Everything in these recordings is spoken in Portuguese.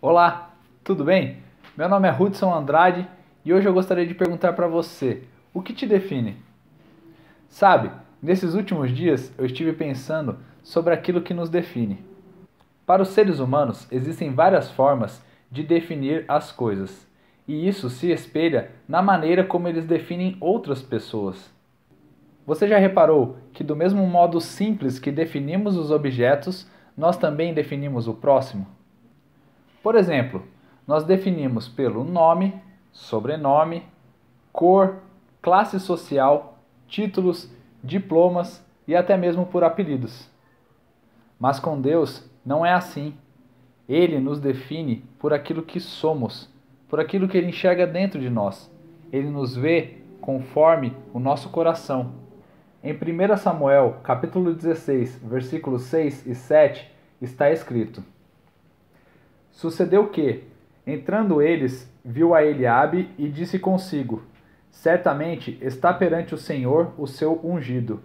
Olá, tudo bem? Meu nome é Hudson Andrade e hoje eu gostaria de perguntar para você, o que te define? Sabe, nesses últimos dias eu estive pensando sobre aquilo que nos define. Para os seres humanos existem várias formas de definir as coisas, e isso se espelha na maneira como eles definem outras pessoas. Você já reparou que do mesmo modo simples que definimos os objetos, nós também definimos o próximo? Por exemplo, nós definimos pelo nome, sobrenome, cor, classe social, títulos, diplomas e até mesmo por apelidos. Mas com Deus não é assim. Ele nos define por aquilo que somos, por aquilo que Ele enxerga dentro de nós. Ele nos vê conforme o nosso coração. Em 1 Samuel, capítulo 16, versículos 6 e 7, está escrito: Sucedeu que, entrando eles, viu a Eliabe e disse consigo: Certamente está perante o Senhor o seu ungido.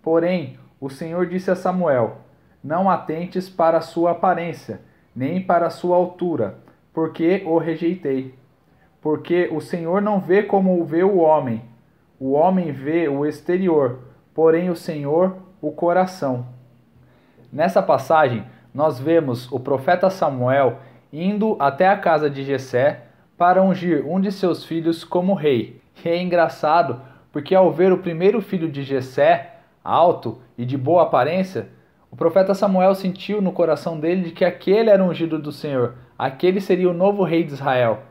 Porém, o Senhor disse a Samuel: Não atentes para a sua aparência, nem para a sua altura, porque o rejeitei. Porque o Senhor não vê como vê o homem vê o exterior, porém o Senhor o coração. Nessa passagem, nós vemos o profeta Samuel indo até a casa de Jessé para ungir um de seus filhos como rei. E é engraçado, porque ao ver o primeiro filho de Jessé, alto e de boa aparência, o profeta Samuel sentiu no coração dele de que aquele era o ungido do Senhor, aquele seria o novo rei de Israel.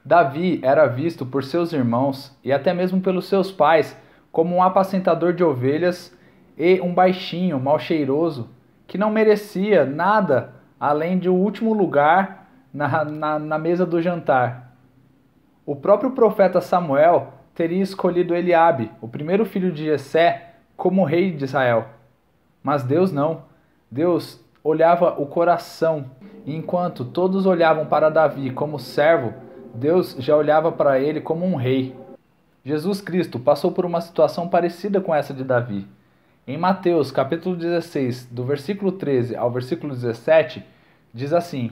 Davi era visto por seus irmãos e até mesmo pelos seus pais como um apacentador de ovelhas e um baixinho, mal cheiroso, que não merecia nada além de o último lugar na mesa do jantar. O próprio profeta Samuel teria escolhido Eliabe, o primeiro filho de Jessé, como rei de Israel. Mas Deus não. Deus olhava o coração. E enquanto todos olhavam para Davi como servo, Deus já olhava para ele como um rei. Jesus Cristo passou por uma situação parecida com essa de Davi. Em Mateus, capítulo 16, do versículo 13 ao versículo 17, diz assim: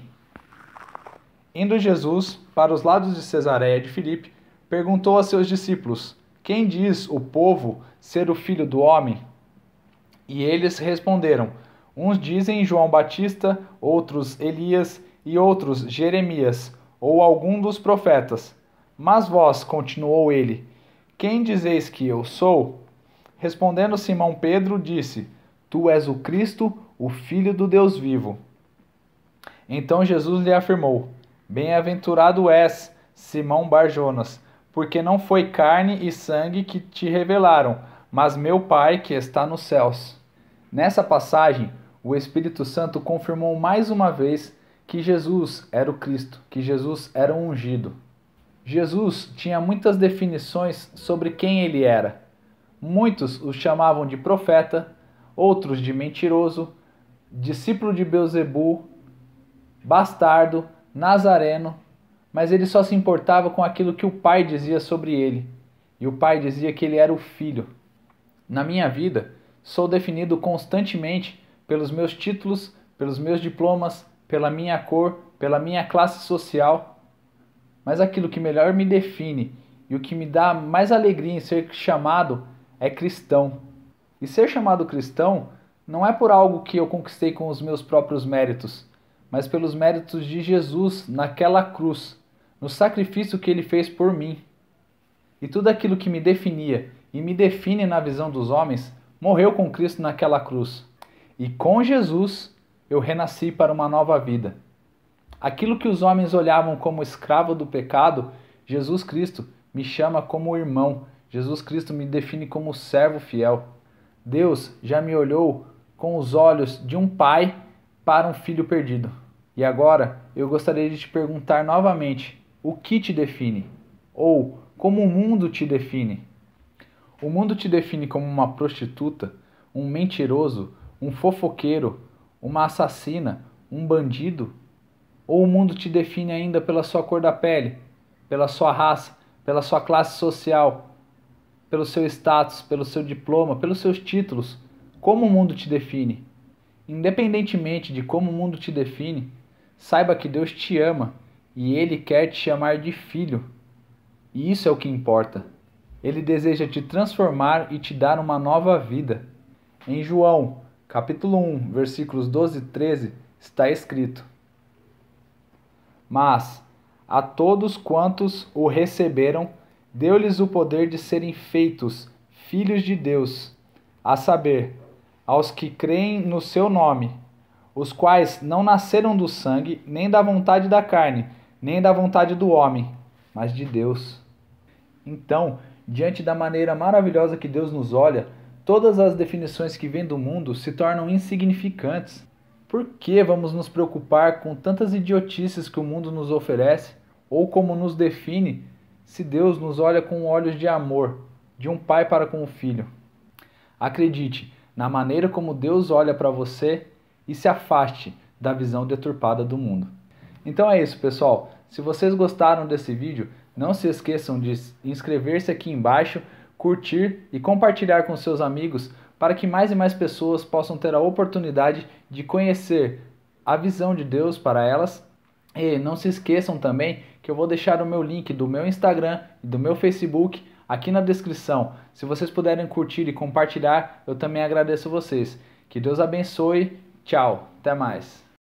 Indo Jesus para os lados de Cesareia de Filipe, perguntou a seus discípulos: Quem diz o povo ser o Filho do Homem? E eles responderam: Uns dizem João Batista, outros Elias e outros Jeremias, ou algum dos profetas. Mas vós, continuou ele, quem dizeis que eu sou? Respondendo Simão Pedro, disse: Tu és o Cristo, o Filho do Deus vivo. Então Jesus lhe afirmou: Bem-aventurado és, Simão Bar-Jonas, porque não foi carne e sangue que te revelaram, mas meu Pai que está nos céus. Nessa passagem, o Espírito Santo confirmou mais uma vez que Jesus era o Cristo, que Jesus era o ungido. Jesus tinha muitas definições sobre quem ele era. Muitos o chamavam de profeta, outros de mentiroso, discípulo de Beelzebu, bastardo, nazareno, mas ele só se importava com aquilo que o Pai dizia sobre ele. E o Pai dizia que ele era o Filho. Na minha vida, sou definido constantemente pelos meus títulos, pelos meus diplomas, pela minha cor, pela minha classe social. Mas aquilo que melhor me define e o que me dá mais alegria em ser chamado é cristão. E ser chamado cristão não é por algo que eu conquistei com os meus próprios méritos, mas pelos méritos de Jesus naquela cruz, no sacrifício que ele fez por mim. E tudo aquilo que me definia e me define na visão dos homens morreu com Cristo naquela cruz. E com Jesus eu renasci para uma nova vida. Aquilo que os homens olhavam como escravo do pecado, Jesus Cristo me chama como irmão. Jesus Cristo me define como servo fiel. Deus já me olhou com os olhos de um pai para um filho perdido. E agora eu gostaria de te perguntar novamente: o que te define? Ou como o mundo te define? O mundo te define como uma prostituta, um mentiroso, um fofoqueiro, uma assassina, um bandido? Ou o mundo te define ainda pela sua cor da pele, pela sua raça, pela sua classe social, pelo seu status, pelo seu diploma, pelos seus títulos? Como o mundo te define? Independentemente de como o mundo te define, saiba que Deus te ama e Ele quer te chamar de filho. E isso é o que importa. Ele deseja te transformar e te dar uma nova vida. Em João, capítulo 1, versículos 12 e 13, está escrito: Mas a todos quantos o receberam, deu-lhes o poder de serem feitos filhos de Deus, a saber, aos que creem no seu nome, os quais não nasceram do sangue, nem da vontade da carne, nem da vontade do homem, mas de Deus. Então, diante da maneira maravilhosa que Deus nos olha, todas as definições que vêm do mundo se tornam insignificantes. Por que vamos nos preocupar com tantas idiotices que o mundo nos oferece, ou como nos define, se Deus nos olha com olhos de amor, de um pai para com o filho? Acredite na maneira como Deus olha para você e se afaste da visão deturpada do mundo. Então é isso, pessoal. Se vocês gostaram desse vídeo, não se esqueçam de inscrever-se aqui embaixo, curtir e compartilhar com seus amigos para que mais e mais pessoas possam ter a oportunidade de conhecer a visão de Deus para elas. E não se esqueçam também que eu vou deixar o meu link do meu Instagram e do meu Facebook aqui na descrição. Se vocês puderem curtir e compartilhar, eu também agradeço vocês. Que Deus abençoe. Tchau. Até mais.